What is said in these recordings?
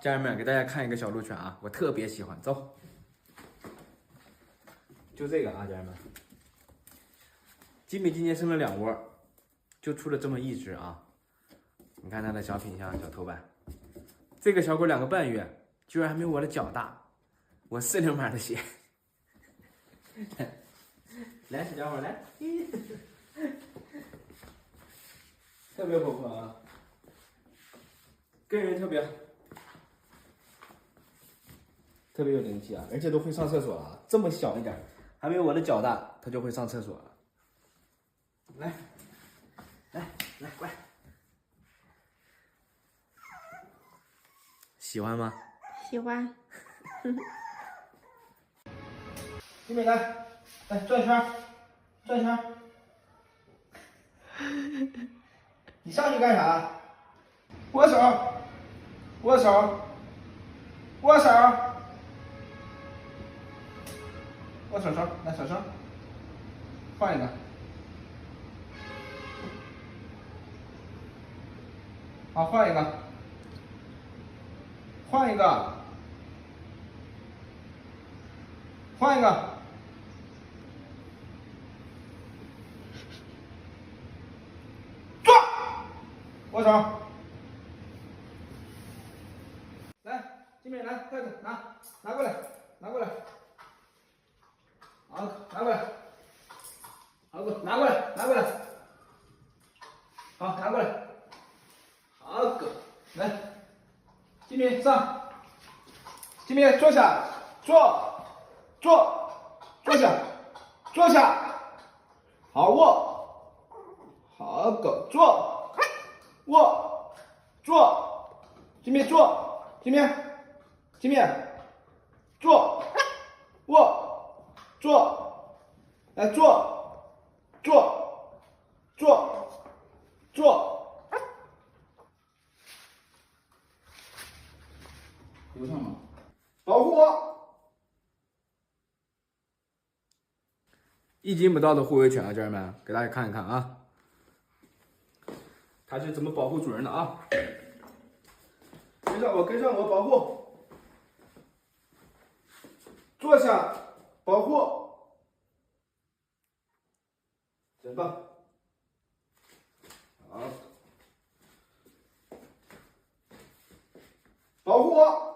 家人们，给大家看一个小鹿犬啊，我特别喜欢，走。就这个啊，家人们，金美今年生了2窝，就出了这么一只啊。你看它的小品相、小头版，这个小狗2个半月，居然还没有我的脚大，我40码的鞋。来，小家伙来，特别活泼啊，跟人特别有灵气啊，而且都会上厕所啊，这么小一点，还没有我的脚大，它就会上厕所了。来，过来，喜欢吗？喜欢。金美来转圈，转圈。你上去干啥？握手，握手，握手，握手手，来手手，换一个。好，换一个，换一个，换一个。坐，握手。来，金美来，筷子拿过来，拿过来。好，拿过来。好，拿过来，拿过来。好，拿过来。好，狗，来，金明上，金明坐下，坐下，坐下，好卧，好狗坐，坐，金明坐，金明坐，坐，来坐，流畅吗？保护我！1斤不到的护卫犬啊，家人们，给大家看一看啊，它是怎么保护主人的啊？跟上我，保护，坐下，保护，真棒！好，保护我！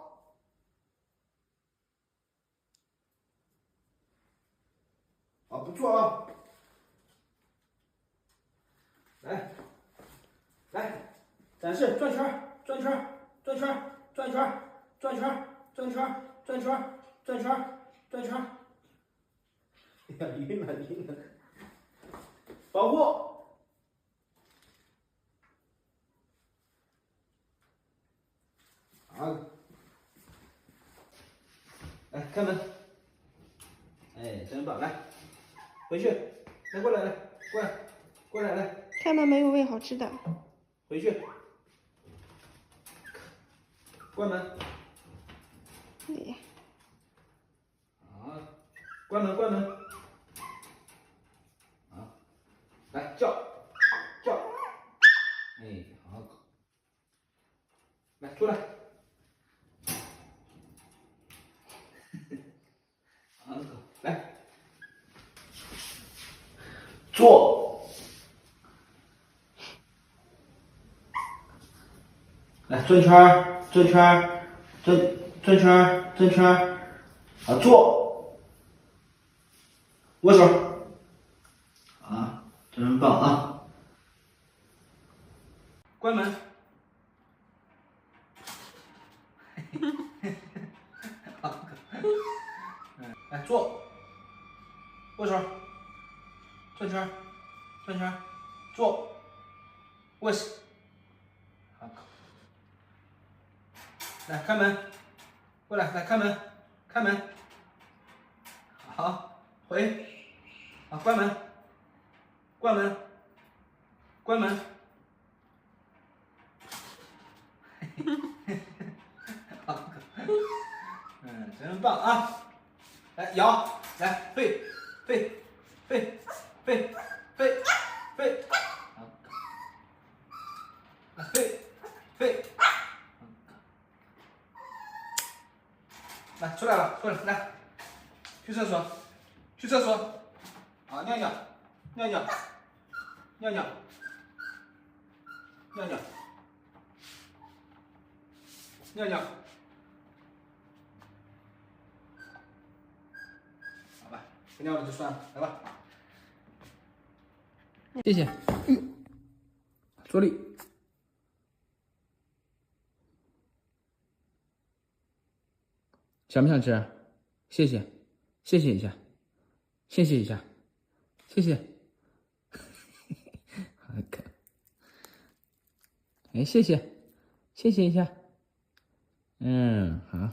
啊，不错啊！来，展示转圈，转圈，哎呀，晕了！保护！好，来开门。哎，真棒！来，回去，来过来，来。开门没有喂好吃的。回去，关门。对。好，关门。好，来叫，哎，好，来出来，好，来，坐，来转圈，好坐，握手，啊，真棒啊！关门。来坐，握手，转圈，坐，握手，好，来开门，过来，开门，好，回，好，关门，好，真棒啊！来摇，来飞，好，来飞，来，出来了，出来，来，去厕所，去厕所，啊，尿尿，尿尿，尿尿，尿尿，尿尿，好吧，不尿了就算了，来吧，谢谢，坐立。想不想吃？谢谢，谢谢一下，谢谢一下，谢谢。好可，哎，谢谢，谢谢一下。嗯，好，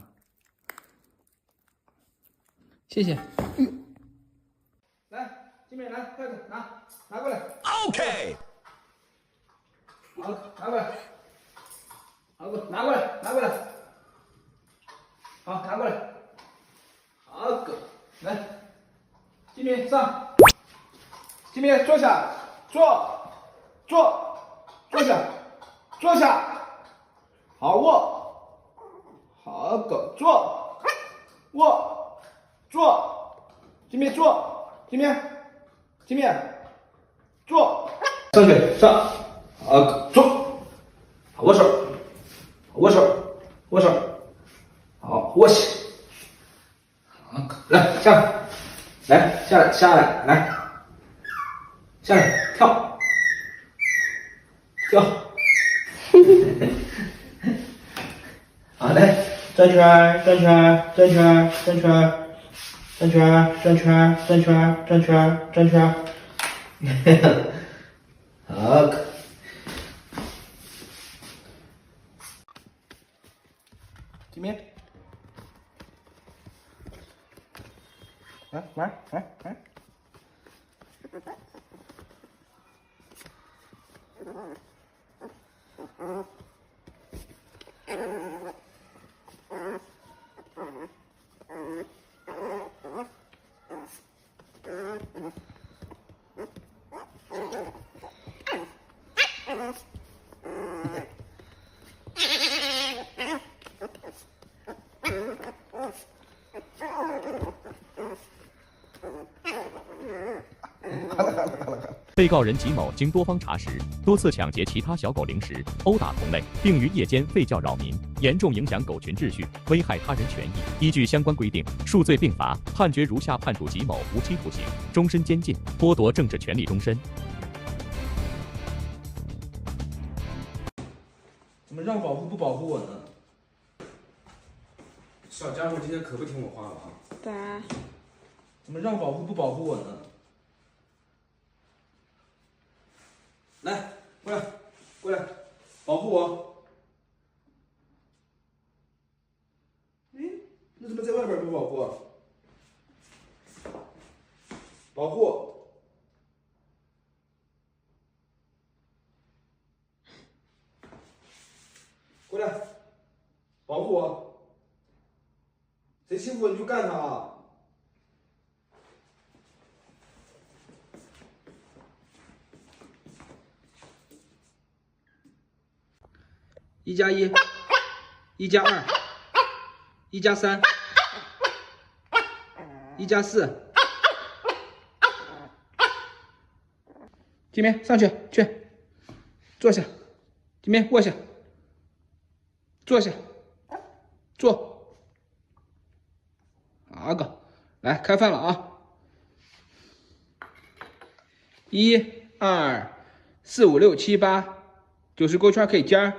谢谢。来，金美来，筷子拿过来。OK。好，拿过来。好，拿过来，拿过来。好，拿过来。好个，来，金明上，金明坐下，坐下，坐下，好卧，好狗坐，金明坐，金明坐，上去上，好狗坐，好握手，好握起。来下来，来下来，来下来跳，好来转圈，好，这边。来，被告人吉某经多方查实，多次抢劫其他小狗零食，殴打同类，并于夜间吠叫扰民，严重影响狗群秩序，危害他人权益。依据相关规定，数罪并罚，判决如下：判处吉某无期徒刑、终身监禁，剥夺政治权利终身。怎么让保护不保护我呢？小家伙今天可不听我话了啊！咋？怎么让保护不保护我呢？来，过来，保护我！那怎么在外边不保护啊？保护！过来，保护我！谁欺负我你就干他啊！1+1，1+2，1+3，1+4。金明上去，坐下。金明卧下，坐下，坐。好个，来开饭了啊！1、2、4、5、6、7、8， 90勾圈可以尖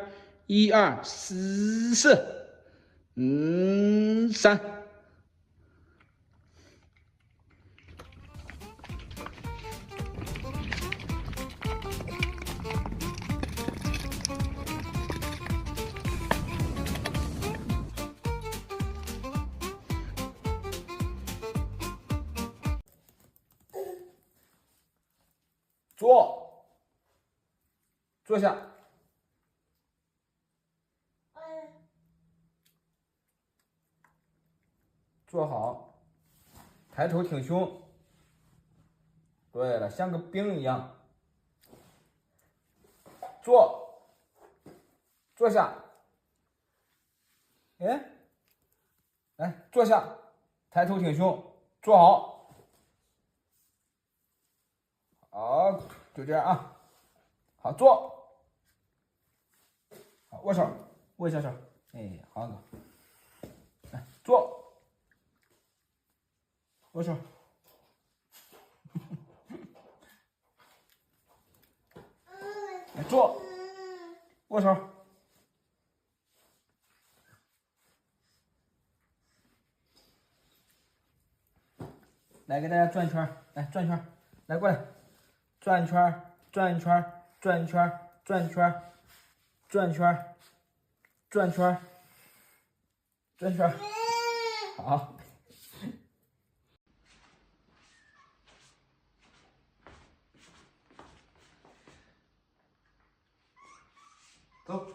，1、2、4、3。坐下。坐好，抬头挺胸。对了，像个兵一样。坐下。哎，来坐下，抬头挺胸，坐好。好，就这样啊。好，坐。好，握手，握一下手。哎，好哥。来坐，握手。来坐，握手。来给大家转一圈，来转一圈，来过来，转一圈，转一圈，转一圈，转一圈，转一圈，转一圈，转一圈，好。走。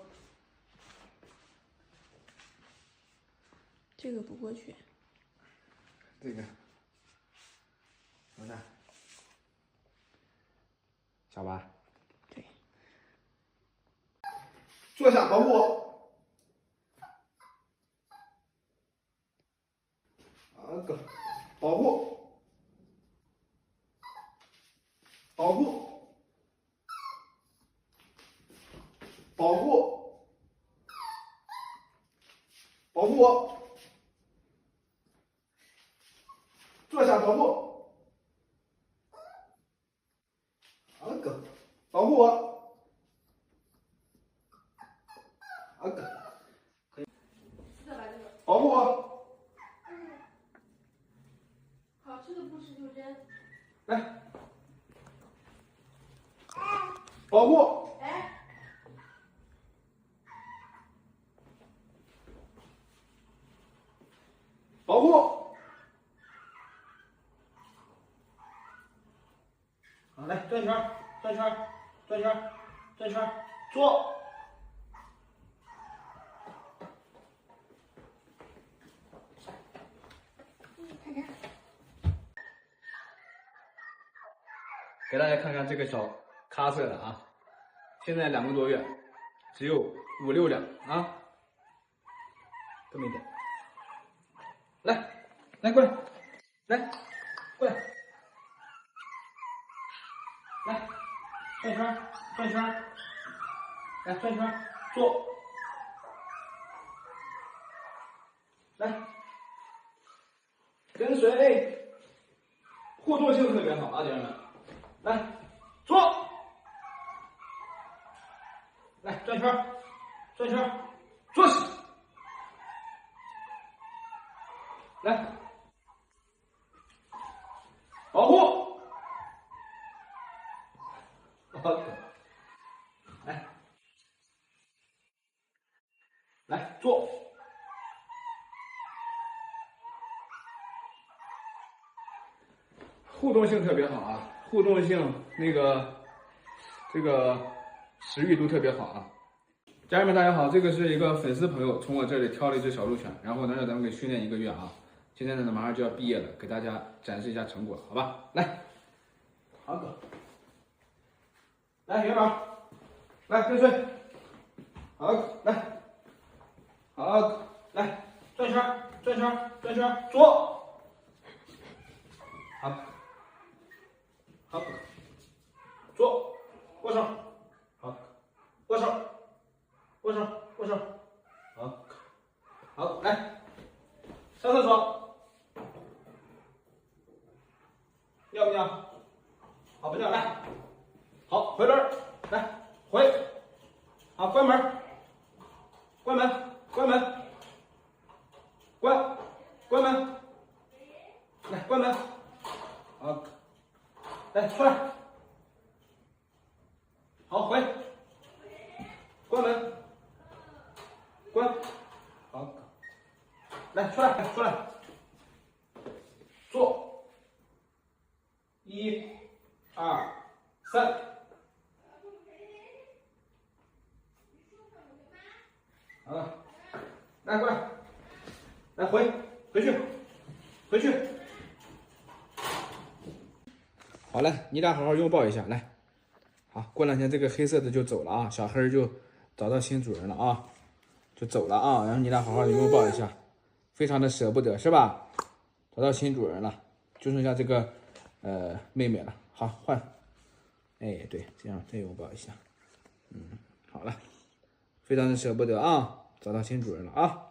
这个不过去。这个。多大？小吧？对。坐下，保护我。哥，保护，保护，保护，保护我。坐下，保护。哥，保护我。哥，可以。保护我。好吃的不吃就扔。来。保护。哎。保护。好，来转圈，转圈，转圈，转圈，坐。给大家看看这个小咖色的啊，现在2个多月，只有5、6两啊，这么一点。来过来，来过来。来，转圈，转圈，来转圈，坐，来，跟随，互动性特别好啊，家人们，来，坐，来转圈，转圈，坐起，来，保护。来坐，互动性特别好啊，互动性这个食欲都特别好啊。家人们大家好，这个是一个粉丝朋友从我这里挑了一只小鹿犬，然后呢让咱们给训练1个月啊，现在呢马上就要毕业了，给大家展示一下成果，好吧？来，好哥，来元宝，来跟随，好，来。好，来转圈，转圈，转圈，坐。好，好，坐，握手，好，握手，握手，握手，好，好，来上厕所，尿不尿？好，不尿，来，好，回轮，来回，好，关门，关门。关门，关门，来关门，好，来出来，好回，关门，关，好，来出来，出来，坐，1、2、3。好了。来过来，来回去，回去。好嘞，你俩好好拥抱一下，来。好，过2天这个黑色的就走了啊，小黑就找到新主人了啊，就走了啊，然后你俩好好的拥抱一下，非常的舍不得是吧？找到新主人了，就剩下这个妹妹了。好，换。哎，对，这样再拥抱一下。好了，非常的舍不得啊，找到新主人了啊。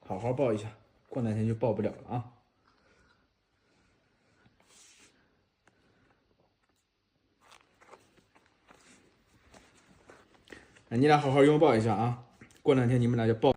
好好抱一下，过两天就抱不了了啊。你俩好好拥抱一下啊，过两天你们俩就抱。